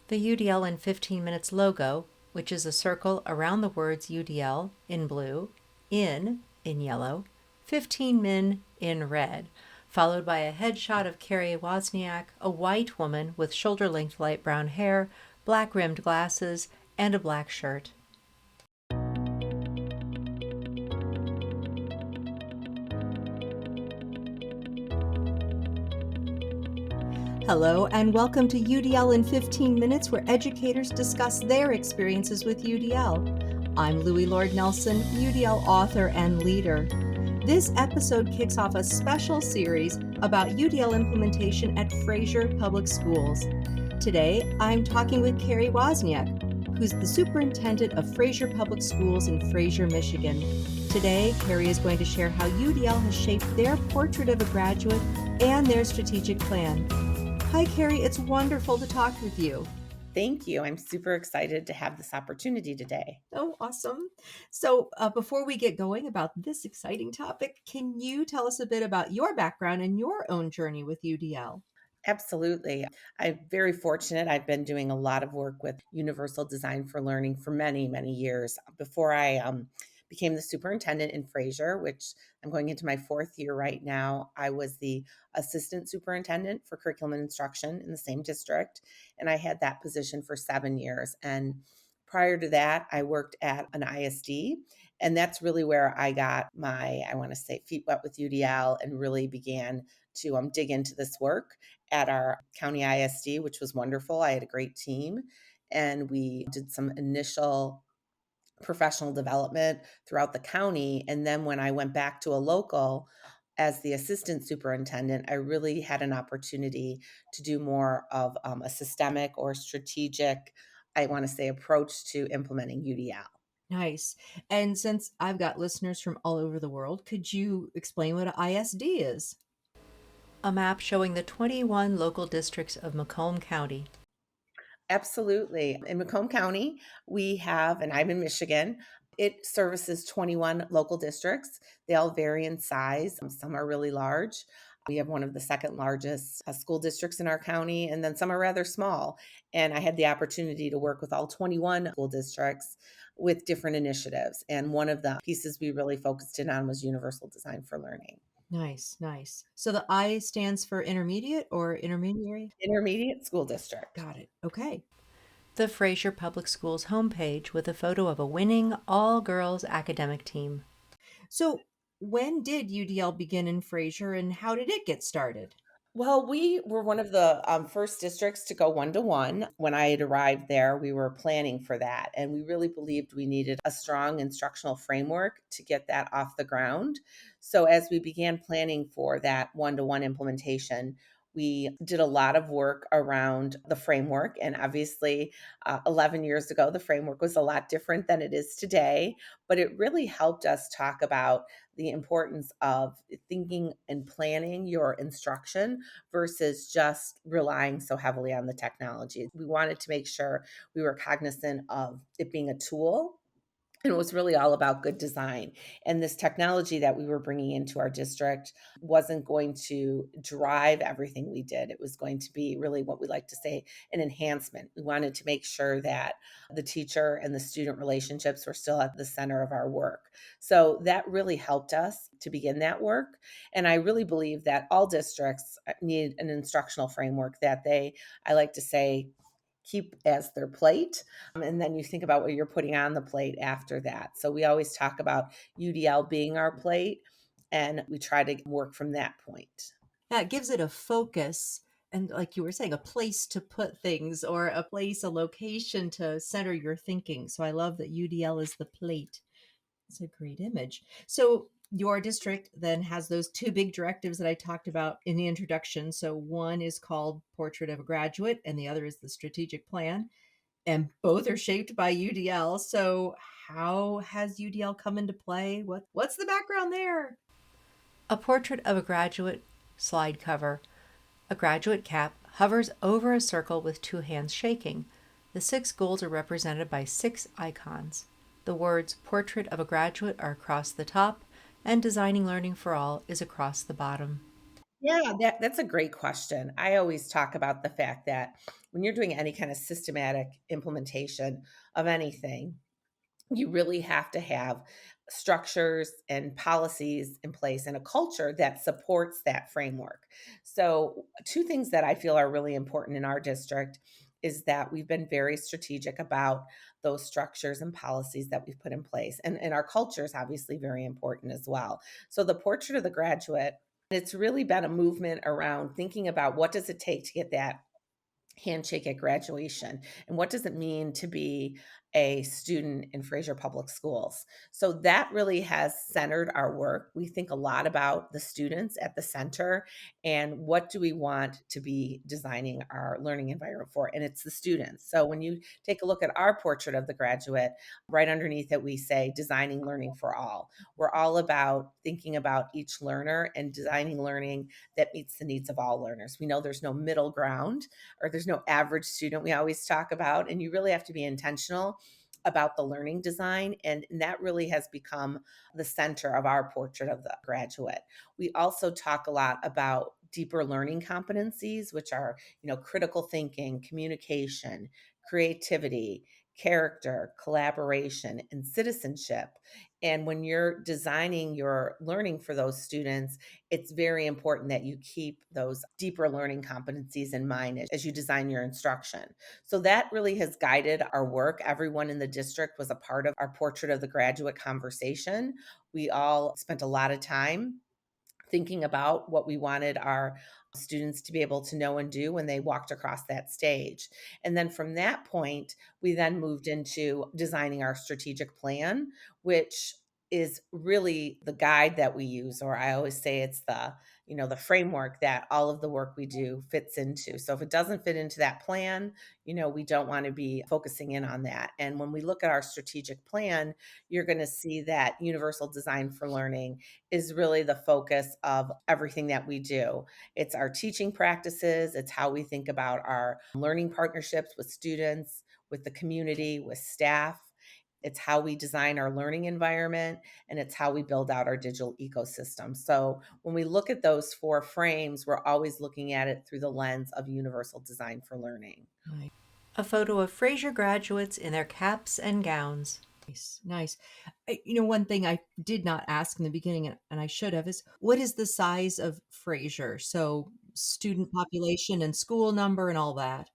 The UDL in 15 Minutes logo, which is a circle around the words UDL in blue, in yellow, 15 Min in red, followed by a headshot of Carrie Wozniak, a white woman with shoulder-length light brown hair, black-rimmed glasses, and a black shirt. Hello, and welcome to UDL in 15 Minutes, where educators discuss their experiences with UDL. I'm Louie Lord Nelson, UDL author and leader. This episode kicks off a special series about UDL implementation at Fraser Public Schools. Today, I'm talking with Carrie Wozniak, who's the superintendent of Fraser Public Schools in Fraser, Michigan. Today, Carrie is going to share how UDL has shaped their portrait of a graduate and their strategic plan. Hi, Carrie. It's wonderful to talk with you. Thank you. I'm super excited to have this opportunity today. Oh, awesome. So before we get going about this exciting topic, can you tell us a bit about your background and your own journey with UDL? Absolutely. I'm very fortunate. I've been doing a lot of work with Universal Design for Learning for many, many years. Before I became the superintendent in Fraser, which I'm going into my fourth year right now, I was the assistant superintendent for curriculum and instruction in the same district. And I had that position for 7 years. And prior to that, I worked at an ISD. And that's really where I got my, I want to say, feet wet with UDL and really began to dig into this work at our county ISD, which was wonderful. I had a great team, and we did some initial professional development throughout the county. And then when I went back to a local as the assistant superintendent, I really had an opportunity to do more of a systemic or strategic, I want to say, approach to implementing UDL. Nice. And since I've got listeners from all over the world, could you explain what an ISD is? A map showing the 21 local districts of Macomb County. Absolutely. In Macomb County, we have, and I'm in Michigan, it services 21 local districts. They all vary in size. Some are really large. We have one of the second largest school districts in our county, and then some are rather small. And I had the opportunity to work with all 21 school districts with different initiatives. And one of the pieces we really focused in on was Universal Design for Learning. Nice, nice. So the I stands for intermediate or intermediary? Intermediate school district. Got it. Okay. The Fraser Public Schools homepage with a photo of a winning all-girls academic team. So, when did UDL begin in Fraser and how did it get started? Well, we were one of the first districts to go 1-to-1. When I had arrived there, we were planning for that. And we really believed we needed a strong instructional framework to get that off the ground. So, as we began planning for that 1-to-1 implementation, we did a lot of work around the framework. And obviously, 11 years ago, the framework was a lot different than it is today. But it really helped us talk about the importance of thinking and planning your instruction versus just relying so heavily on the technology. We wanted to make sure we were cognizant of it being a tool. And it was really all about good design. And this technology that we were bringing into our district wasn't going to drive everything we did. It was going to be really what we like to say an enhancement. We wanted to make sure that the teacher and the student relationships were still at the center of our work. So that really helped us to begin that work. And I really believe that all districts need an instructional framework that I like to say, keep as their plate. And then you think about what you're putting on the plate after that. So we always talk about UDL being our plate, and we try to work from that point. Yeah, it gives it a focus and, like you were saying, a place to put things or a place, a location to center your thinking. So I love that UDL is the plate. It's a great image. So your district then has those two big directives that I talked about in the introduction. So one is called Portrait of a Graduate, and the other is the Strategic Plan. And both are shaped by UDL. So how has UDL come into play? What's the background there? A portrait of a graduate slide cover. A graduate cap hovers over a circle with two hands shaking. The 6 goals are represented by 6 icons. The words Portrait of a Graduate are across the top, and Designing Learning for All is across the bottom. Yeah, that's a great question. I always talk about the fact that when you're doing any kind of systematic implementation of anything, you really have to have structures and policies in place and a culture that supports that framework. So, two things that I feel are really important in our district is that we've been very strategic about those structures and policies that we've put in place. And our culture is obviously very important as well. So, the portrait of the graduate, it's really been a movement around thinking about what does it take to get that handshake at graduation and what does it mean to be a student in Fraser Public Schools. So that really has centered our work. We think a lot about the students at the center and what do we want to be designing our learning environment for, and it's the students. So when you take a look at our portrait of the graduate, right underneath it we say designing learning for all. We're all about thinking about each learner and designing learning that meets the needs of all learners. We know there's no middle ground or there's no average student we always talk about, and you really have to be intentional about the learning design, and that really has become the center of our portrait of the graduate. We also talk a lot about deeper learning competencies, which are, critical thinking, communication, creativity, character, collaboration, and citizenship. And when you're designing your learning for those students, it's very important that you keep those deeper learning competencies in mind as you design your instruction. So that really has guided our work. Everyone in the district was a part of our portrait of the graduate conversation. We all spent a lot of time thinking about what we wanted our students to be able to know and do when they walked across that stage. And then from that point, we then moved into designing our strategic plan, which is really the guide that we use, or I always say it's the framework that all of the work we do fits into. So if it doesn't fit into that plan, we don't want to be focusing in on that. And when we look at our strategic plan, you're going to see that universal design for learning is really the focus of everything that we do. It's our teaching practices, it's how we think about our learning partnerships with students, with the community, with staff. It's how we design our learning environment, and it's how we build out our digital ecosystem. So when we look at those four frames, we're always looking at it through the lens of universal design for learning. Right. A photo of Fraser graduates in their caps and gowns. Nice, nice. One thing I did not ask in the beginning, and I should have, is what is the size of Fraser? So student population and school number and all that.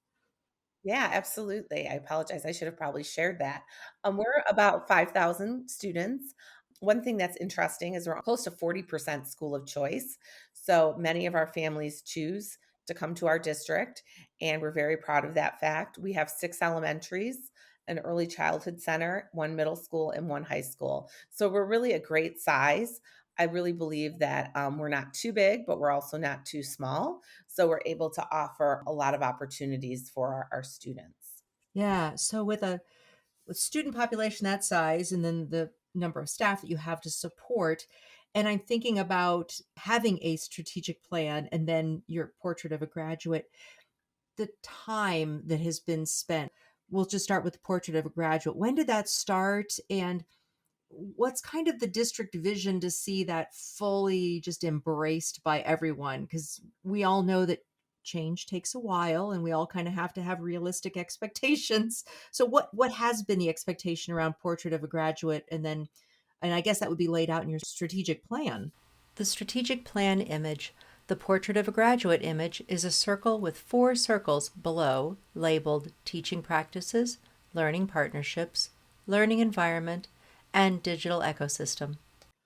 Yeah, absolutely. I apologize. I should have probably shared that. We're about 5,000 students. One thing that's interesting is we're close to 40% school of choice. So many of our families choose to come to our district, and we're very proud of that fact. We have 6 elementaries, an early childhood center, one middle school, and one high school. So we're really a great size. I really believe that we're not too big, but we're also not too small. So we're able to offer a lot of opportunities for our students. Yeah. So with student population that size and then the number of staff that you have to support, and I'm thinking about having a strategic plan and then your portrait of a graduate, the time that has been spent. We'll just start with the portrait of a graduate. When did that start? And what's kind of the district vision to see that fully just embraced by everyone? Because we all know that change takes a while and we all kind of have to have realistic expectations. So what has been the expectation around portrait of a graduate, and I guess that would be laid out in your strategic plan. The strategic plan image, the portrait of a graduate image, is a circle with four circles below labeled teaching practices, learning partnerships, learning environment, and digital ecosystem.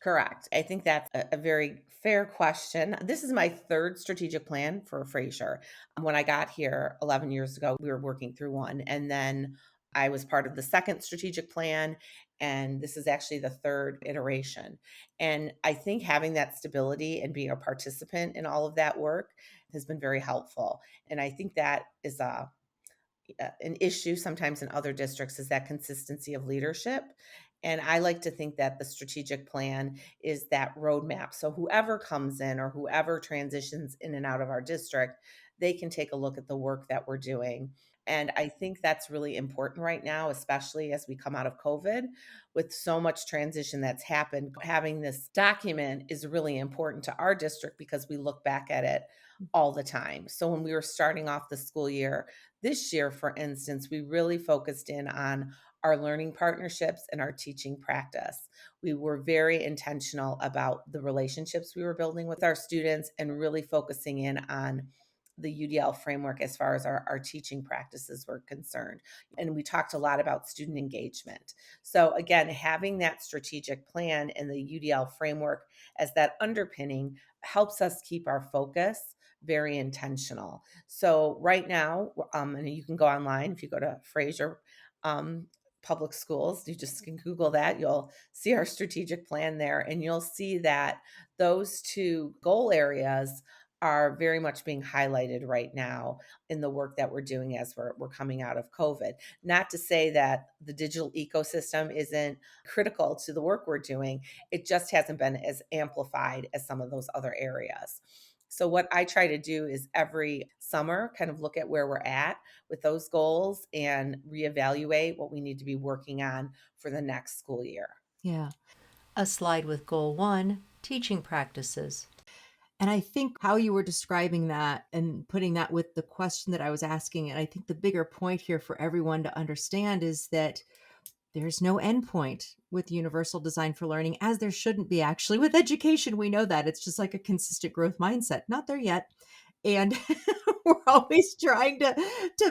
Correct. I think that's a very fair question. This is my third strategic plan for Fraser. When I got here 11 years ago, we were working through one. And then I was part of the second strategic plan. And this is actually the third iteration. And I think having that stability and being a participant in all of that work has been very helpful. And I think that is an issue sometimes in other districts is that consistency of leadership. And I like to think that the strategic plan is that roadmap. So whoever comes in or whoever transitions in and out of our district, they can take a look at the work that we're doing And I think that's really important right now, especially as we come out of COVID with so much transition that's happened. Having this document is really important to our district because we look back at it all the time. So when we were starting off the school year, this year, for instance, we really focused in on our learning partnerships and our teaching practice. We were very intentional about the relationships we were building with our students and really focusing in on the UDL framework as far as our teaching practices were concerned. And we talked a lot about student engagement. So, again, having that strategic plan and the UDL framework as that underpinning helps us keep our focus very intentional. So, right now, and you can go online if you go to Fraser um, Public Schools, you just can Google that. You'll see our strategic plan there, and you'll see that those two goal areas are very much being highlighted right now in the work that we're doing as we're coming out of COVID. Not to say that the digital ecosystem isn't critical to the work we're doing, it just hasn't been as amplified as some of those other areas. So, what I try to do is every summer kind of look at where we're at with those goals and reevaluate what we need to be working on for the next school year. Yeah. A slide with goal one, teaching practices. And I think how you were describing that and putting that with the question that I was asking, and I think the bigger point here for everyone to understand is that there's no endpoint with universal design for learning, as there shouldn't be actually. With education, we know that it's just like a consistent growth mindset. Not there yet. And we're always trying to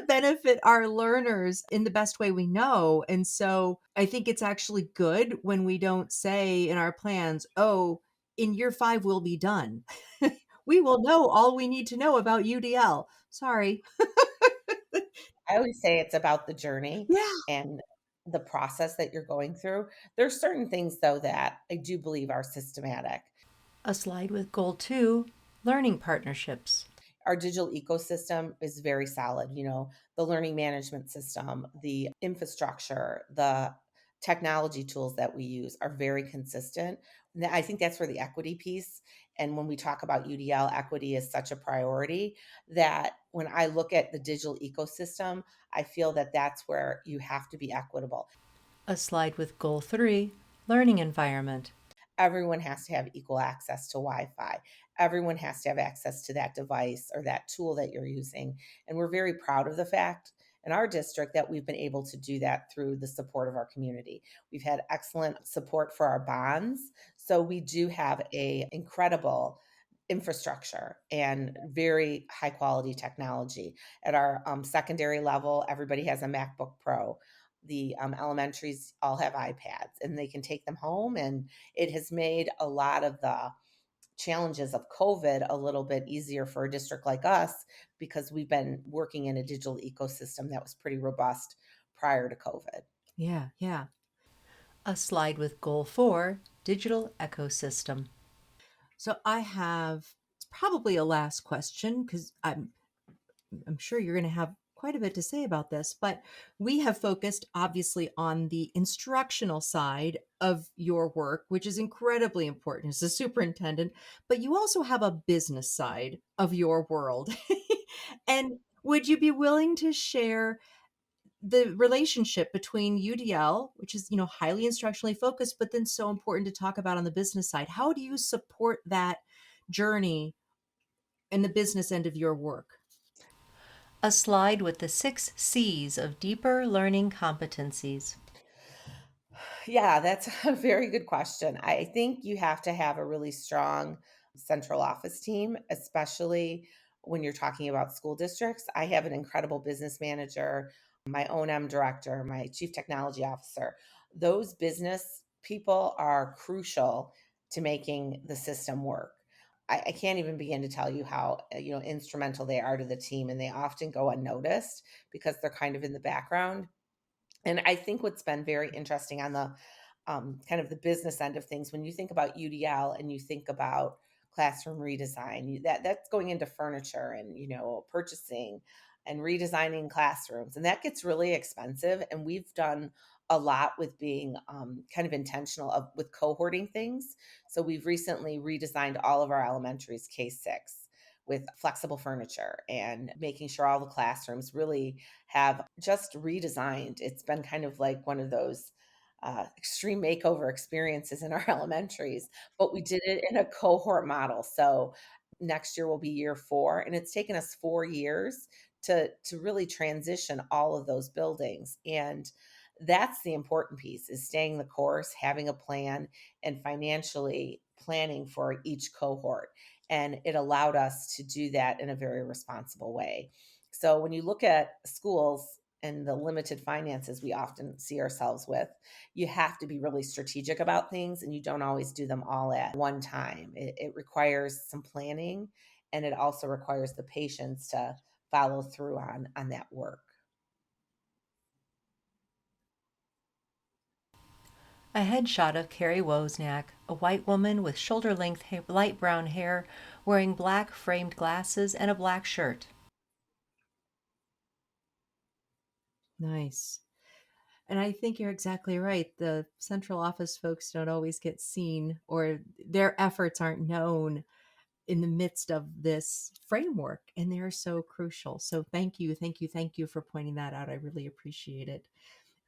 benefit our learners in the best way we know. And so I think it's actually good when we don't say in our plans, oh, in year 5 we'll be done. We will know all we need to know about UDL. Sorry. I always say it's about the journey Yeah. and the process that you're going through. There's certain things though that I do believe are systematic. A slide with goal 2, learning partnerships. Our digital ecosystem is very solid. The learning management system, the infrastructure, the technology tools that we use are very consistent. And I think that's where the equity piece, and when we talk about UDL, equity is such a priority that when I look at the digital ecosystem, I feel that that's where you have to be equitable. A slide with goal 3, learning environment. Everyone has to have equal access to Wi-Fi. Everyone has to have access to that device or that tool that you're using. And we're very proud of the fact in our district that we've been able to do that through the support of our community. We've had excellent support for our bonds. So we do have a incredible infrastructure and very high quality technology. At our secondary level, everybody has a MacBook Pro. The elementaries all have iPads and they can take them home. And it has made a lot of the challenges of COVID a little bit easier for a district like us because we've been working in a digital ecosystem that was pretty robust prior to COVID. Yeah, yeah. A slide with goal 4, digital ecosystem. So I have it's probably a last question because I'm sure you're going to have quite a bit to say about this, but we have focused obviously on the instructional side of your work, which is incredibly important as a superintendent, but you also have a business side of your world. And would you be willing to share the relationship between UDL, which is, highly instructionally focused, but then so important to talk about on the business side? How do you support that journey in the business end of your work? A slide with the 6 C's of deeper learning competencies. Yeah, that's a very good question. I think you have to have a really strong central office team, especially when you're talking about school districts. I have an incredible business manager, my O&M director, my chief technology officer. Those business people are crucial to making the system work. I can't even begin to tell you how instrumental they are to the team, and they often go unnoticed because they're kind of in the background. And I think what's been very interesting on the kind of the business end of things, when you think about UDL and you think about classroom redesign, that's going into furniture and purchasing and redesigning classrooms, and that gets really expensive. And we've done a lot with being kind of intentional with cohorting things. So we've recently redesigned all of our elementaries K-6. with flexible furniture and making sure all the classrooms really have just redesigned. It's been kind of like one of those extreme makeover experiences in our elementaries, but we did it in a cohort model. So next year will be year 4, and it's taken us 4 years to really transition all of those buildings. And that's the important piece, is staying the course, having a plan, and financially planning for each cohort. And it allowed us to do that in a very responsible way. So when you look at schools and the limited finances we often see ourselves with, you have to be really strategic about things, and you don't always do them all at one time. It requires some planning, and it also requires the patience to follow through on that work. A headshot of Carrie Wozniak, a white woman with shoulder-length light brown hair, wearing black framed glasses and a black shirt. Nice. And I think you're exactly right. The central office folks don't always get seen, or their efforts aren't known in the midst of this framework, and they're so crucial. So thank you, thank you, thank you for pointing that out. I really appreciate it.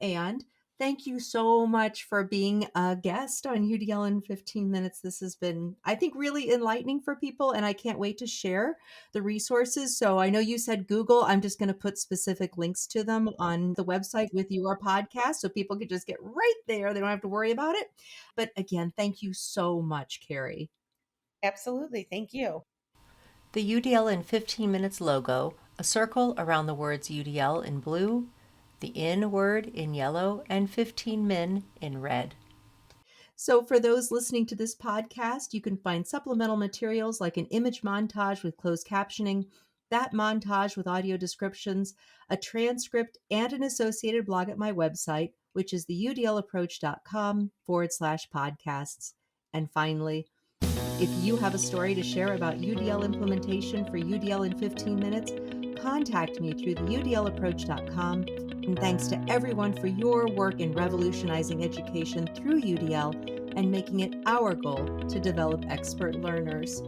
And thank you so much for being a guest on UDL in 15 minutes. This has been, I think, really enlightening for people, and I can't wait to share the resources. So I know you said Google. I'm just going to put specific links to them on the website with your podcast so people can just get right there. They don't have to worry about it. But again, thank you so much, Carrie. Absolutely. Thank you. The UDL in 15 minutes logo, a circle around the words UDL in blue, the in word in yellow, and 15 min in red. So, for those listening to this podcast, you can find supplemental materials like an image montage with closed captioning, that montage with audio descriptions, a transcript, and an associated blog at my website, which is the udlapproach.com/podcasts. And finally, if you have a story to share about UDL implementation for UDL in 15 minutes, contact me through the udlapproach.com. And thanks to everyone for your work in revolutionizing education through UDL and making it our goal to develop expert learners.